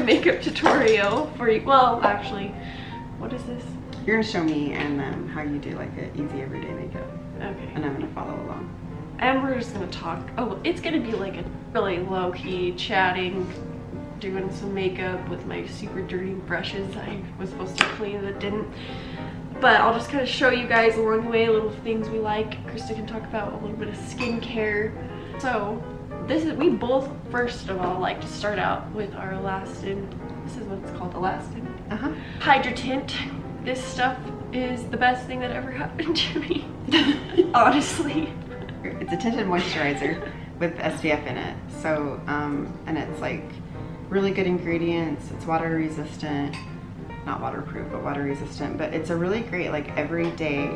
makeup tutorial for you. Well, actually, what is this? You're gonna show me and how you do like an easy everyday makeup. Okay. And I'm gonna follow along. And we're just gonna talk. Oh, it's gonna be like a really low-key chatting, doing some makeup with my super dirty brushes I was supposed to clean that didn't. But I'll just kind of show you guys along the way little things we like. Krista can talk about a little bit of skincare. So we both, first of all, like to start out with our alastin. This is what it's called, alastin. Hydratint. This stuff is the best thing that ever happened to me, honestly. It's a tinted moisturizer with SPF in it. So, and it's like really good ingredients. It's water resistant, not waterproof, but water resistant. But it's a really great like everyday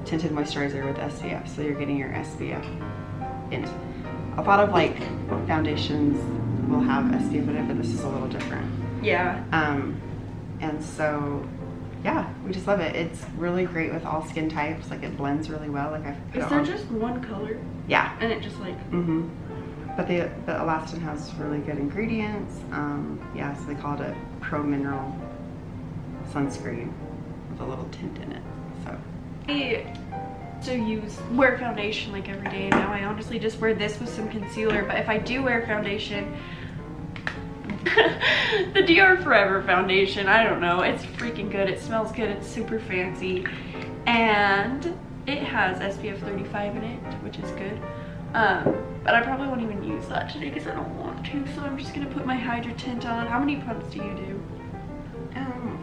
tinted moisturizer with SPF. So you're getting your SPF in it. A lot of like foundations will have SPF in it, but this is a little different. Yeah. And so, yeah, we just love it. It's really great with all skin types. Like it blends really well. Like Is there just one color? Yeah. And it just like. But the alastin has really good ingredients. Yeah, so they call it a pro mineral sunscreen with a little tint in it. So. I wear foundation like every day now. I honestly just wear this with some concealer. But if I do wear foundation, the Dior Forever foundation, I don't know, it's freaking good. It smells good. It's super fancy, and it has SPF 35 in it, which is good. But I probably won't even use that today because I don't want to. So I'm just gonna put my hydratint on. How many pumps do you do?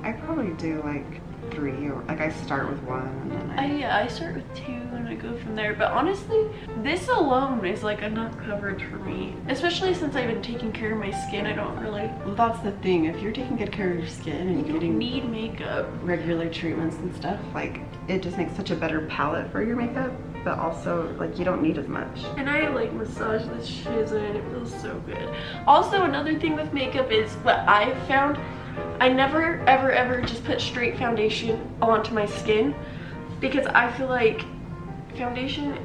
I probably do like 3, or like I start with 1 and then I start with 2 and I go from there. But honestly, this alone is like enough coverage for me, especially since I've been taking care of my skin. I don't really. Well, that's the thing. If you're taking good care of your skin and you're getting need makeup, regular treatments and stuff, like it just makes such a better palette for your makeup. But also, like, you don't need as much. And I like massage this shiz and it feels so good. Also, another thing with makeup is what I've found. I never ever just put straight foundation onto my skin because I feel like foundation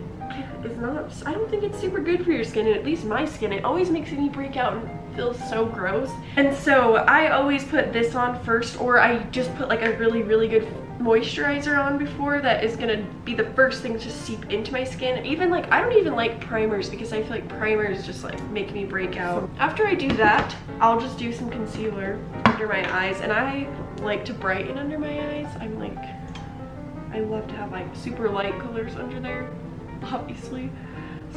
is not, I don't think it's super good for your skin, and at least my skin, it always makes me break out and feels so gross. And so I always put this on first, or I just put like a really good moisturizer on before that is gonna be the first thing to seep into my skin. Even like, I don't even like primers because I feel like primers just like make me break out. After I do that, I'll just do some concealer under my eyes, and I like to brighten under my eyes. I'm like, I love to have like super light colors under there, obviously.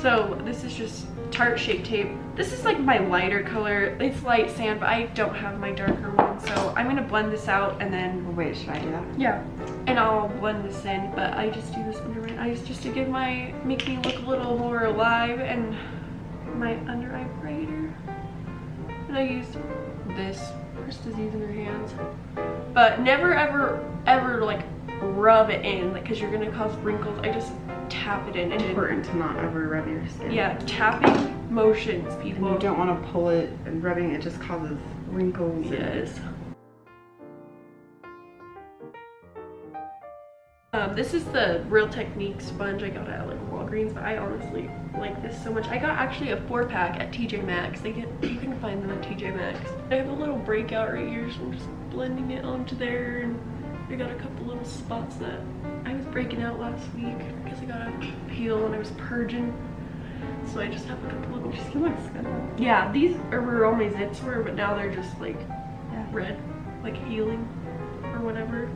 So this is just Tarte Shape Tape. This is like my lighter color. It's light sand, but I don't have my darker one. So I'm gonna blend this out and then. Well, wait, should I do that? Yeah. And I'll blend this in, but I just do this under my eyes just to give make me look a little more alive, and my under eye brighter. And I use this. Krista's using her hands. But never ever like rub it in, like, because you're gonna cause wrinkles. I just tap it in. It's important to not ever rub your skin. Yeah, tapping motions, people. And you don't want to pull it, and rubbing it just causes wrinkles. Yes. This is the Real Technique sponge I got at like Walgreens, but I honestly like this so much. I got actually a 4-pack at TJ Maxx. You can find them at TJ Maxx. I have a little breakout right here, so I'm just blending it onto there, and I got a couple little spots that I was breaking out last week because I got a peel and I was purging. So I just have a couple of them. Your skin looks good. Yeah, these are where all my zits were, but now they're just like red, like healing or whatever.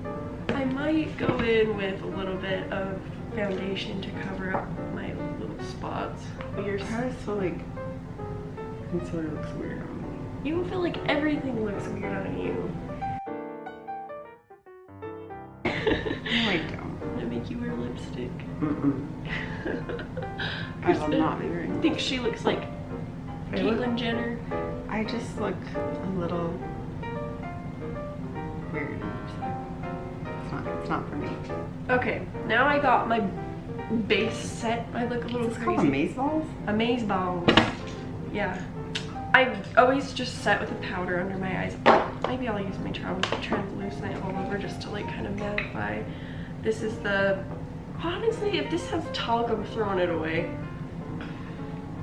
I might go in with a little bit of foundation to cover up my little spots. Your hair is so like, concealer looks weird on me. You feel like everything looks weird on you. No, I don't. Gonna make you wear lipstick. I will not be wearing. I think she looks like Caitlyn Jenner. I just look a little weird. It's not for me. Okay, now I got my base set. I look a little crazy. It's called amaze balls? Amaze balls. Yeah. I always just set with a powder under my eyes. Maybe I'll use my translucent it all over just to like kind of mattify. This is the, honestly, if this has talc, I'm throwing it away.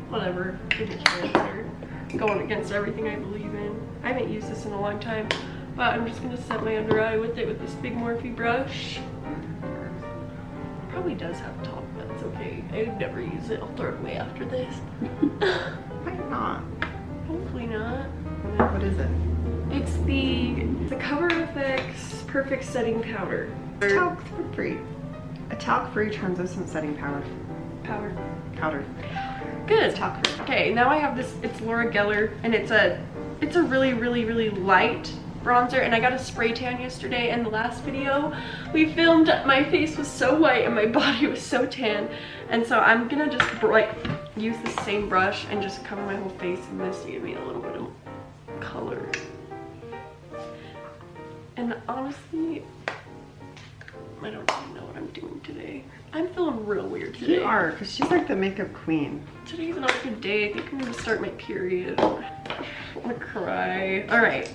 Whatever, give it cancer. going against everything I believe in. I haven't used this in a long time, but I'm just gonna set my under eye with it with this big Morphe brush. Probably does have top, but it's okay. I would never use it. I'll throw it away after this. Might not. Hopefully not. What is it? It's the Cover FX Perfect Setting Powder. Talc-free. A talc-free translucent setting powder. Powder. Good. It's talc-free. Okay, now I have this. It's Laura Geller, and it's a really, really, really light bronzer, and I got a spray tan yesterday. In the last video we filmed, my face was so white and my body was so tan, and so I'm gonna just like use the same brush and just cover my whole face in this to give me a little bit of color. And honestly, I don't even know what I'm doing today. I'm feeling real weird today. You are, because she's like the makeup queen. Today's not a good day. I think I'm gonna start my period. I'm gonna cry. All right,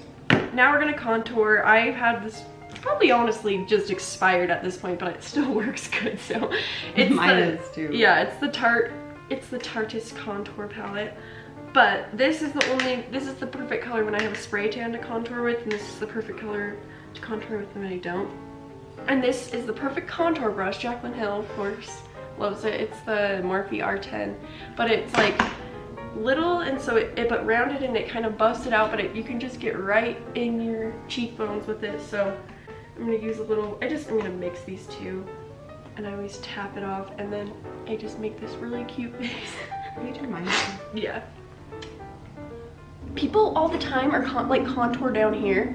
now we're gonna contour. I've had this, probably honestly just expired at this point, but it still works good. So it's mine is too. Yeah, it's the Tarteist contour palette. But this is the perfect color when I have a spray tan to contour with, and this is the perfect color to contour with when I don't. And this is the perfect contour brush. Jaclyn Hill, of course, loves it. It's the Morphe R10, but it's like little, and so but rounded, and it kind of buffs it out, but you can just get right in your cheekbones with it. So I'm gonna use a little, I'm gonna mix these two, and I always tap it off, and then I just make this really cute face. You do mine. Yeah. People all the time are like contour down here,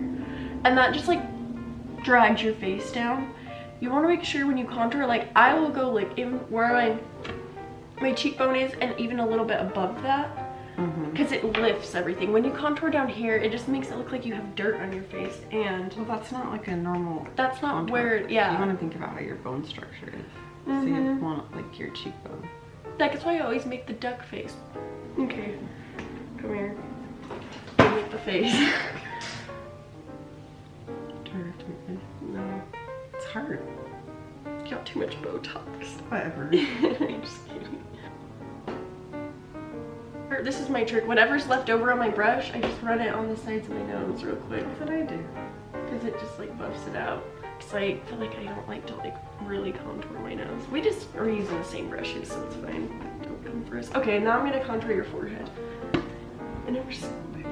and that just like drags your face down. You want to make sure when you contour, like I will go like in where my cheekbone is, and even a little bit above that, because it lifts everything. When you contour down here, it just makes it look like you have dirt on your face, and well, that's not like a normal. That's not contour. where. Yeah. You want to think about how your bone structure is. So you want like your cheekbone. That's why I always make the duck face. Okay, come here. Make the face. No, it's hard. You got too much Botox. Whatever. I'm just kidding. This is my trick. Whatever's left over on my brush, I just run it on the sides of my nose real quick. That's what I do. Because it just like buffs it out. Because I feel like I don't like to like really contour my nose. We just are using the same brushes, so it's fine. Don't come first. Okay, now I'm gonna contour your forehead.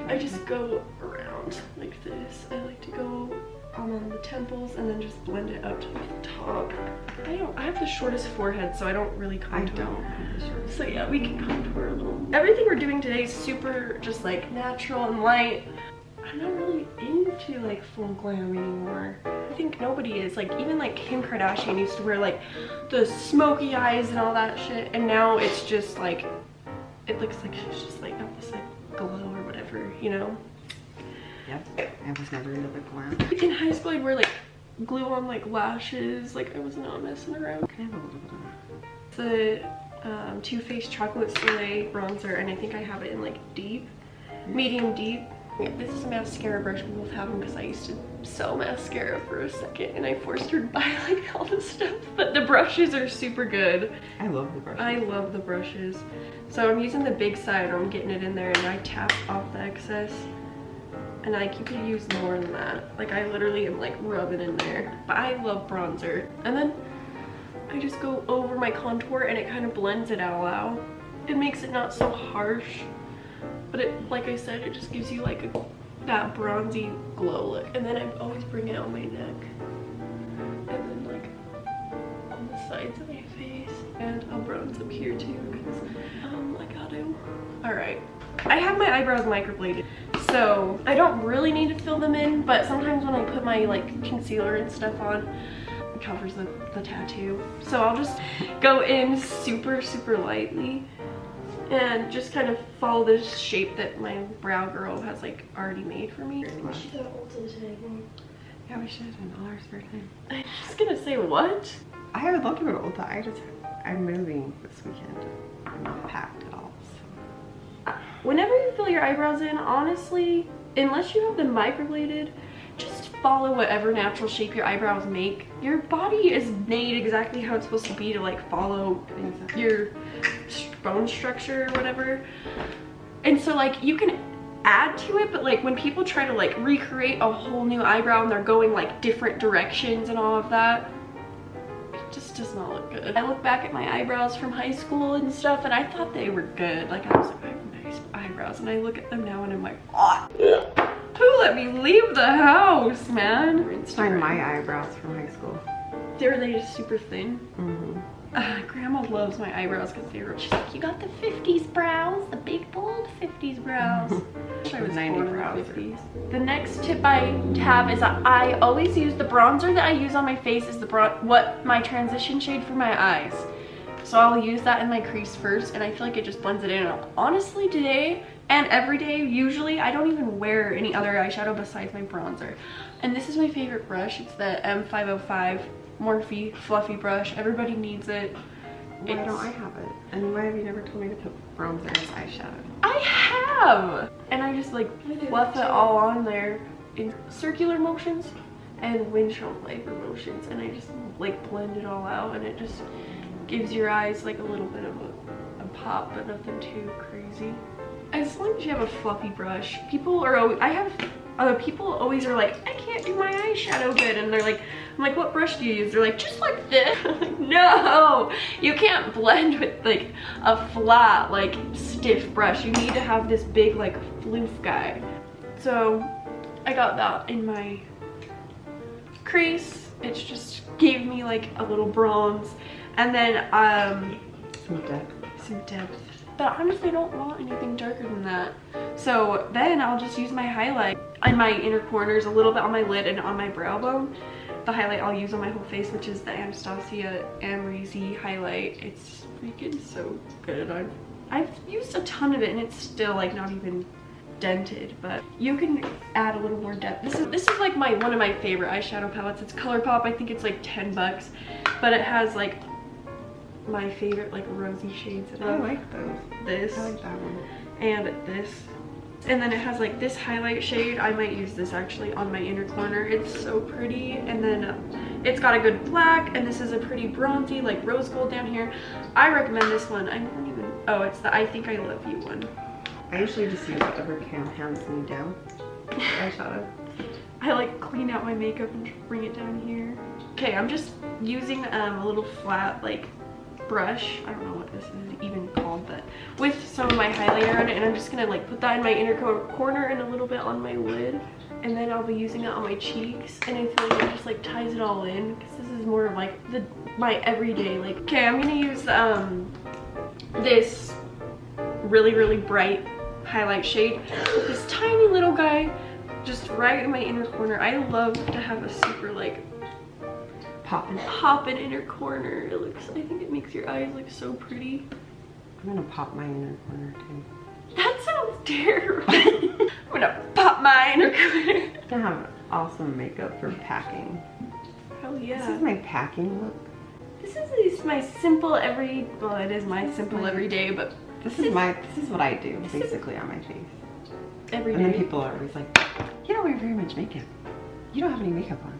I just go around like this. I like to go on the temples and then just blend it up to the top. I have the shortest forehead, so I don't really contour. I don't have the shortest. So yeah, we can contour a little. Everything we're doing today is super just like natural and light. I'm not really into like full glam anymore. I think nobody is. Like even like Kim Kardashian used to wear like the smoky eyes and all that shit, and now it's just like, it looks like she's just like got this like glow or whatever, you know? Yep, I was never into the glam. In high school I'd wear like glue on like lashes, like I was not messing around. Can I have a little bit of The Too Faced Chocolate Soleil bronzer, and I think I have it in like deep, medium deep. Yeah, this is a mascara brush. We both have them because I used to sell mascara for a second, and I forced her to buy like all this stuff. But the brushes are super good. I love the brushes. I love the brushes. So I'm using the big side, or I'm getting it in there, and I tap off the excess. And like you could use more than that. Like I literally am like rubbing in there. But I love bronzer. And then I just go over my contour, and it kind of blends it all out. It makes it not so harsh. But it, like I said, it just gives you like that bronzy glow look. And then I always bring it on my neck. And then like on the sides of my face. And I'll bronze up here too, because I got to. Alright. I have my eyebrows microbladed, so I don't really need to fill them in, but sometimes when I put my like concealer and stuff on, it covers the tattoo. So I'll just go in super, super lightly and just kind of follow this shape that my brow girl has like already made for me. We should have Ulta today. Yeah, we should have done all our spare time. I'm just gonna say, what? I would love to go to Ulta. I'm moving this weekend. I'm not packed at all. So. Whenever you fill your eyebrows in, honestly, unless you have them microbladed, just follow whatever natural shape your eyebrows make. Your body is made exactly how it's supposed to be to like follow your bone structure or whatever. And so like you can add to it, but like when people try to like recreate a whole new eyebrow and they're going like different directions and all of that, it just does not look good. I look back at my eyebrows from high school and stuff and I thought they were good. Like I was like, I have nice eyebrows, and I look at them now and I'm like, oh, who let me leave the house, man? Find my eyebrows from high school. Were they just super thin? Mm-hmm. Grandma loves my eyebrows because they were, she's like, you got the 50s brows, the big bold 50s brows. I was 90 born in brows. the 50s. The next tip I have is that I always use the bronzer that I use on my face is what my transition shade for my eyes. So I'll use that in my crease first, and I feel like it just blends it in. Honestly, today and every day, usually, I don't even wear any other eyeshadow besides my bronzer. And this is my favorite brush. It's the M505 Morphe fluffy brush. Everybody needs it. Why don't I have it? And why have you never told me to put bronzer as eyeshadow? I have! And I just like fluff it all on there in circular motions and windshield wiper motions, and I just like blend it all out, and it just gives your eyes like a little bit of a pop, but nothing too crazy. As long as you have a fluffy brush, people are always, people always are like, I can't do my eyeshadow good, and they're like, I'm like, what brush do you use? They're like, just like this. I'm like, no, you can't blend with like a flat, like stiff brush. You need to have this big like floof guy. So I got that in my crease. It just gave me like a little bronze, and then some depth. But honestly, I don't want anything darker than that. So then I'll just use my highlight on my inner corners, a little bit on my lid and on my brow bone. The highlight I'll use on my whole face, which is the Anastasia amrezy highlight. It's freaking so good. I've used a ton of it and it's still like not even dented, but you can add a little more depth. This is like one of my favorite eyeshadow palettes. It's ColourPop. I think it's like 10 bucks, but it has like my favorite like rosy shades in it. I like those. This. I like that one. And this. And then it has like this highlight shade. I might use this actually on my inner corner. It's so pretty. And then it's got a good black, and this is a pretty bronzy like rose gold down here. I recommend this one. I don't even, oh, it's the I Think I Love You one. I usually just use whatever hands me down eyeshadow. I like clean out my makeup and bring it down here. Okay, I'm just using a little flat like brush. I don't know what this is even called, but with some of my highlighter on it, and I'm just gonna like put that in my inner corner and a little bit on my lid, and then I'll be using it on my cheeks, and I feel like it just like ties it all in, because this is more of like my everyday like. Okay, I'm gonna use this really bright highlight shade with this tiny little guy just right in my inner corner. I love to have a super like pop in inner corner. It looks, I think it makes your eyes look so pretty. I'm gonna pop my inner corner too. That sounds terrible. I'm gonna pop my inner corner. I have awesome makeup for packing. Hell yeah. This is my packing look. This is my simple well, it is my simple everyday, but this is what I do basically on my face. Every day. And then people are always like, you don't wear very much makeup. You don't have any makeup on.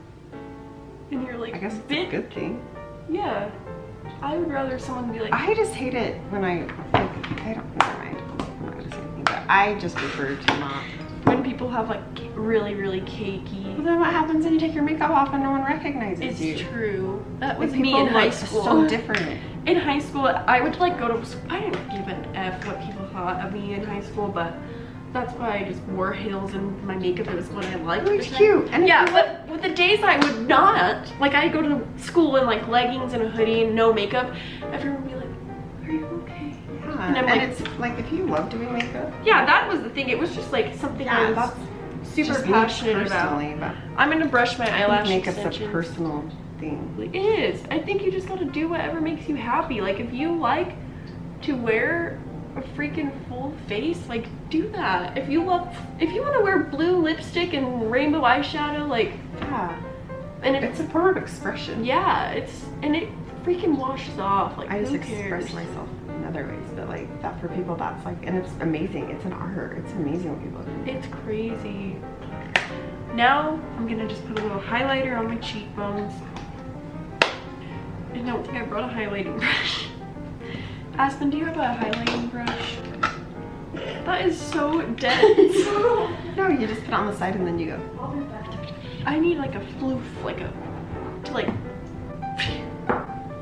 And you're like, I guess it's a good thing. Yeah. I would rather someone be like, I just hate it when I don't, never mind. I'm not gonna say anything, but I just prefer to not. When people have like really cakey. Well, then what happens when you take your makeup off and no one recognizes you? It's true. That was Like, me in high school. So different. In high school, I would like go to, I didn't give an F what people thought of me in high school, but that's why I just wore heels and my makeup. It was what I liked. It was cute. And yeah, but with the days I would not, like I'd go to school in like leggings and a hoodie and no makeup, everyone would be like, are you okay? Yeah, and I'm like, it's like if you love doing makeup. Yeah, that was the thing. It was just like something I was super passionate about. But I'm gonna brush my eyelash makeup's extensions. a personal thing. It is. I think you just gotta do whatever makes you happy. Like if you like to wear a freaking full face, like do that. If you want to wear blue lipstick and rainbow eyeshadow, like yeah, and it's a form of expression. Yeah, it freaking washes off. Like I just who cares? express myself in other ways, but like that for people, that's like, and it's amazing. It's an art. It's amazing what people do. It's crazy. Now I'm gonna just put a little highlighter on my cheekbones. I don't think I brought a highlighting brush. Aspen, do you have a highlighting brush? That is so dense. No, you just put it on the side and then you go. I need like a floof, like a, to like,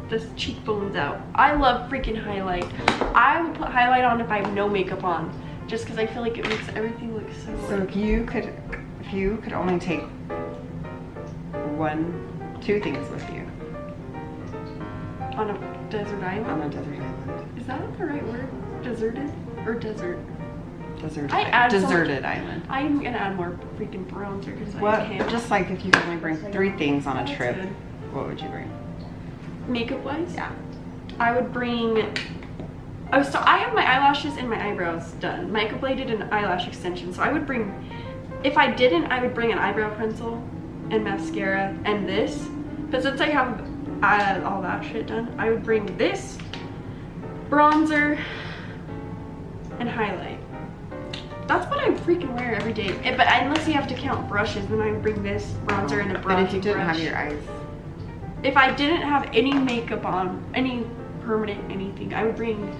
this cheekbones out. I love freaking highlight. I would put highlight on if I have no makeup on, just because I feel like it makes everything look so. So if you could only take 2 things with you. On a desert island? On a desert island. Is that the right word? Deserted? Or desert? Deserted island. I'm gonna add more freaking bronzer because I can't. Just like if you could only bring 3 things on a trip, good. What would you bring? Makeup wise? Yeah. I would bring, oh, so I have my eyelashes and my eyebrows done. Microbladed and eyelash extension. So I would bring, if I didn't, I would bring an eyebrow pencil and mascara and this. But since I have all that shit done, I would bring this, bronzer, and highlight. That's what I freaking wear every day. But unless you have to count brushes, then I would bring this bronzer and a brush. But if you didn't have your eyes. If I didn't have any makeup on, any permanent anything, I would bring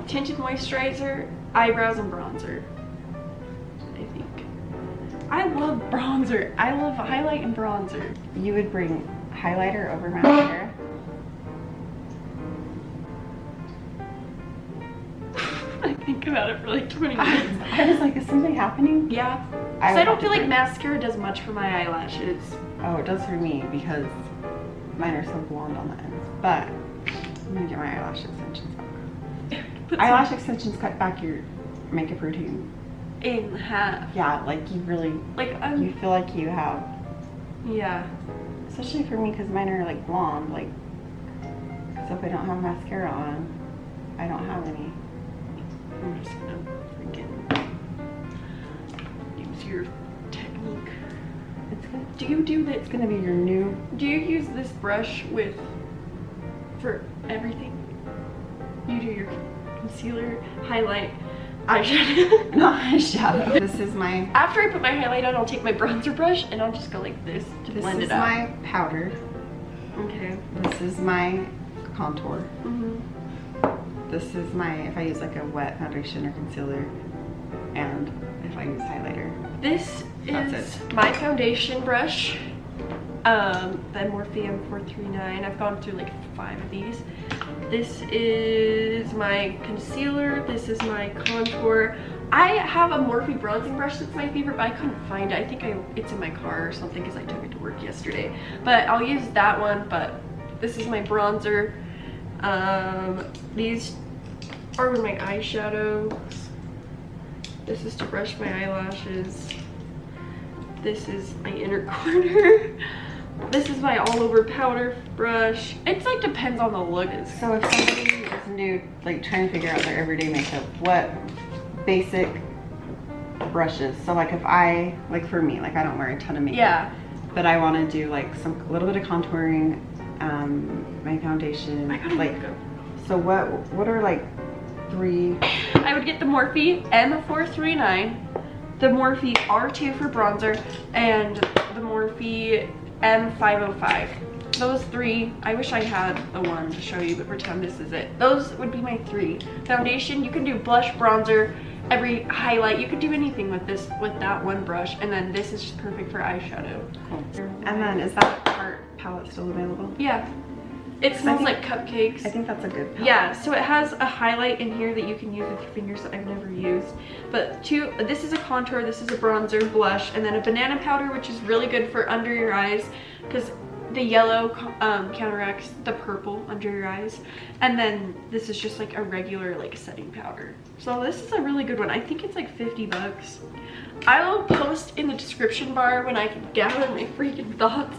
tinted moisturizer, eyebrows, and bronzer. I think. I love bronzer. I love highlight and bronzer. You would bring highlighter over mascara? I think about it for like 20 minutes. I was like, is something happening? Yeah. So I don't feel like mascara does much for my eyelashes. Oh, it does for me because mine are so blonde on the ends. But I'm gonna get my eyelash extensions out. Eyelash extensions cut back your makeup routine in half. Yeah, like you really, like you feel like you have. Yeah. Especially for me because mine are like blonde. Like, so if I don't have mascara on, I don't have any. I'm just gonna freaking use your technique. It's good. Do you do that? It's gonna be your new. Do you use this brush for everything? You do your concealer, highlight, eyeshadow. Not eyeshadow. This is my. After I put my highlight on, I'll take my bronzer brush and I'll just go like this to blend it out. This is my powder. Okay. This is my contour. Mhm. This is my, if I use like a wet foundation or concealer, and if I use highlighter. This is my foundation brush, the Morphe M439. I've gone through like 5 of these. This is my concealer. This is my contour. I have a Morphe bronzing brush that's my favorite, but I couldn't find it. I think it's in my car or something because I took it to work yesterday. But I'll use that one, but this is my bronzer. These are my eyeshadows. This is to brush my eyelashes. This is my inner corner. This is my all over powder brush. It's like depends on the look. So if somebody is new, like trying to figure out their everyday makeup, what basic brushes? So like if I, like for me, like I don't wear a ton of makeup. Yeah. But I want to do like a little bit of contouring, my foundation. I gotta like. makeup. So what are like 3? I would get the Morphe M439, the Morphe R2 for bronzer, and the Morphe M505. Those 3, I wish I had the one to show you, but pretend this is it. Those would be my 3. Foundation, you can do blush, bronzer, every highlight. You could do anything with that one brush, and then this is just perfect for eyeshadow. Cool. And then is that Tarte palette still available? Yeah. It smells like cupcakes. I think that's a good palette. Yeah, so it has a highlight in here that you can use with your fingers that I've never used. But this is a contour, this is a bronzer, blush, and then a banana powder, which is really good for under your eyes because the yellow counteracts the purple under your eyes. And then this is just like a regular like setting powder. So this is a really good one. I think it's like 50 bucks. I will post in the description bar when I can gather my freaking thoughts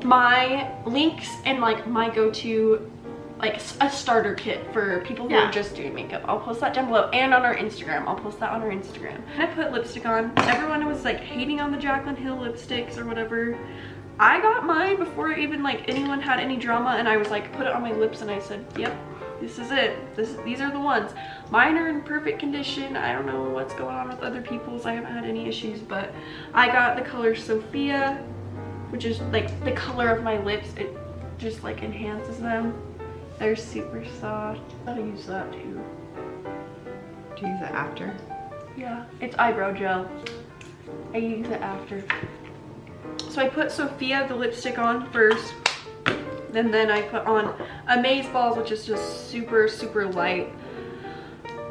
my links and like my go-to like a starter kit for people who are just doing makeup. I'll post that down below, and on our Instagram. I'll post that on our Instagram. I put lipstick on. Everyone was like hating on the Jaclyn Hill lipsticks or whatever. I got mine before even like anyone had any drama, and I was like put it on my lips and I said, yep, this is it. These are the ones. Mine are in perfect condition. I don't know what's going on with other people's. I haven't had any issues, but I got the color Sophia, which is like the color of my lips. It just like enhances them. They're super soft. I'll use that too. Do Do you use it after? Yeah, it's eyebrow gel. I use it after. So I put Sophia the lipstick on first, and then I put on Amazeballs, which is just super, super light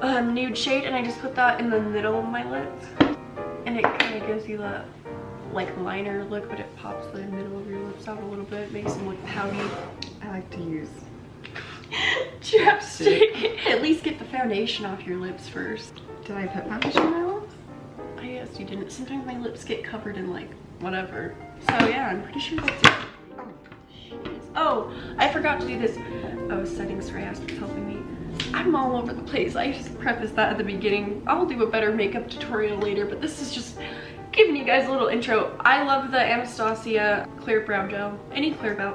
nude shade, and I just put that in the middle of my lips, and it kind of gives you that like liner look, but it pops the middle of your lips out a little bit, makes them look pouty. I like to use chapstick. At least get the foundation off your lips first. Did I put foundation on my lips? I guess you didn't. Sometimes my lips get covered in like whatever. So yeah, I'm pretty sure that's it. Oh, I forgot to do this. Oh, setting spray was helping me. I'm all over the place. I just prefaced that at the beginning. I'll do a better makeup tutorial later, but this is just giving you guys a little intro. I love the Anastasia clear brow gel. Any clear brow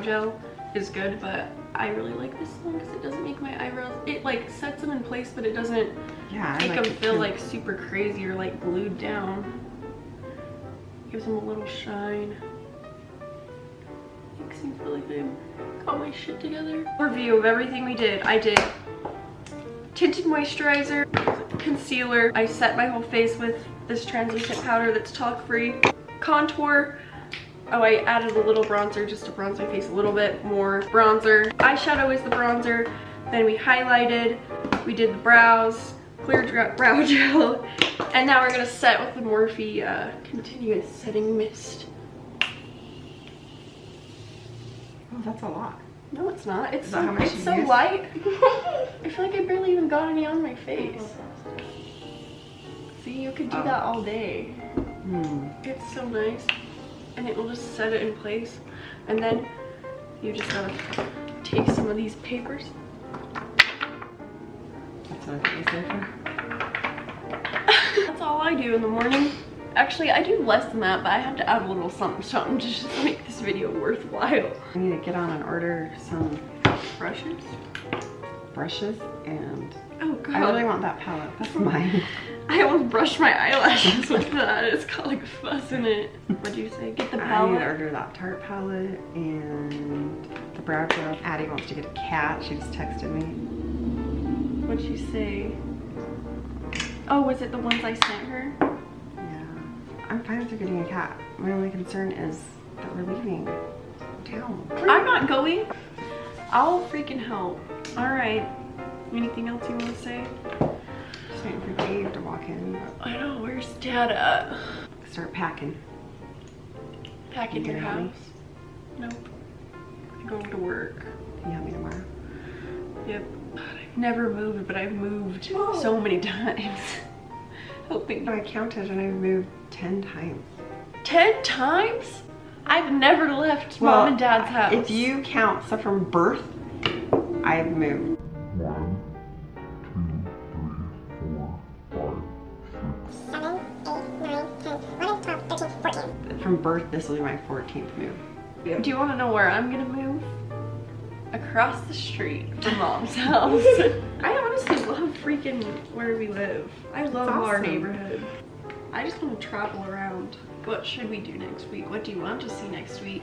gel is good, but I really like this one because it doesn't make my eyebrows, it like sets them in place, but it doesn't make them feel like super crazy or like glued down. Gives them a little shine. Makes me feel like I got my shit together. Review of everything we did. I did tinted moisturizer, concealer. I set my whole face with this translucent powder that's talc free. Contour. Oh, I added a little bronzer just to bronze my face a little bit more. Bronzer. Eyeshadow is the bronzer. Then we highlighted. We did the brows. Clear brow gel. And now we're gonna set with the Morphe Continuous Setting Mist. Oh, that's a lot. No, it's not. It's so, it's so light. I feel like I barely even got any on my face. See, you could do that all day. It's so nice. And it will just set it in place. And then you just gotta take some of these papers. That's what I think is safer. That's all I do in the morning. Actually, I do less than that, but I have to add a little something something to just make this video worthwhile. I need to get on and order some Brushes and oh god, I really want that palette. That's mine. I almost brushed my eyelashes with that. It's got like fuzz in it. What'd you say? Get the palette? I need to order that Tarte palette and the brow gel. Addie wants to get a cat. She just texted me. What'd she say? Oh, was it the ones I sent her? Yeah. I'm fine with her getting a cat. My only concern is that we're leaving town. I'm not going. I'll freaking help. Alright. Anything else you want to say? Just waiting for Dave to walk in. I know, where's Dad at? Start packing. Packing your house? Nope. I'm going to work. Can you help me tomorrow? Yep. I've never moved, but I've moved so many times. Hoping. I counted and I've moved 10 times. 10 times? I've never left Mom and Dad's house. If you count stuff from birth, I've moved. 1, 2, 3, 4, 5, 6, 7, 8, 9, 10, 11, 12, 13, 14. From birth, this will be my 14th move. Do you want to know where I'm gonna move? Across the street from Mom's house. I honestly love freaking where we live. I love our neighborhood. I just want to travel around. What should we do next week? What do you want to see next week?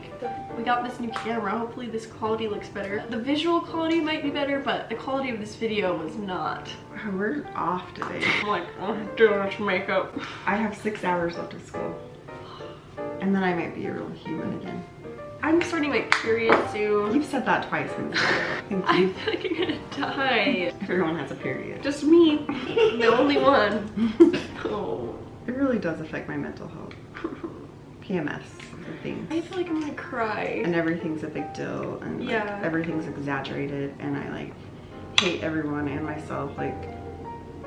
We got this new camera. Hopefully this quality looks better. The visual quality might be better, but the quality of this video was not. We're off today. I'm like, I'm doing much makeup. I have 6 hours left of school. And then I might be a real human again. I'm starting my period soon. You've said that twice in this video. Thank I you. feel like I'm gonna die. Everyone has a period. Just me. The only one. Oh. It really does affect my mental health. PMS is a thing. I feel like I'm gonna cry. And everything's a big deal, and like, everything's exaggerated, and I like hate everyone and myself. Like,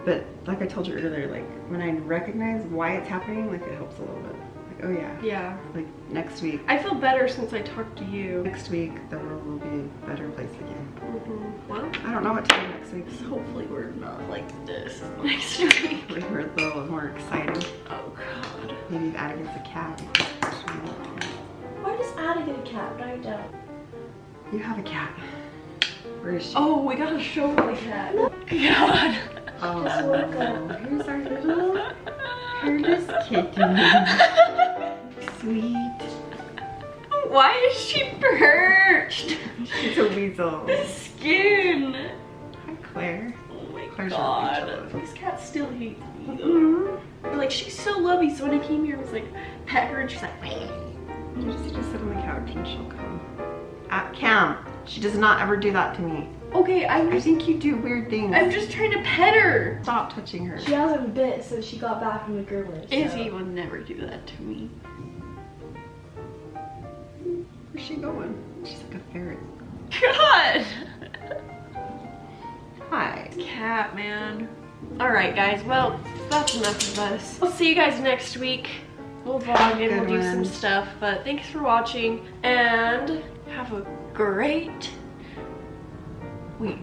but like I told you earlier, like when I recognize why it's happening, like it helps a little bit. Like, oh yeah. Yeah. Like next week. I feel better since I talked to you. Next week, the world will be a better place again. Well, I don't know what to do next week. so hopefully we're not like this next week. We're a little more exciting. Oh god. Maybe if Addie gets a cat. Why does Addie get a cat? I don't. You have a cat. Where is she? Oh, we gotta show the cat. God. Oh, here's our little hairless kitten. Sweet. Why is she perched? She's a weasel. Skin. Hi, Claire. Oh my Claire's god. really This cat still hates me though. Like, she's so lovey, so when I came here, I was like, pet her, and she's like, You just need to sit on the couch and she'll come. Cam, she does not ever do that to me. okay, I think you do weird things. I'm just trying to pet her. Stop touching her. She hasn't bit since she got back from the groomer. Izzy would never do that to me. Where's she going? She's like a ferret. God! Hi. Cat, man. Alright, guys, well, that's enough of us. I'll see you guys next week. We'll vlog and we'll do some stuff, but thanks for watching, and have a great week.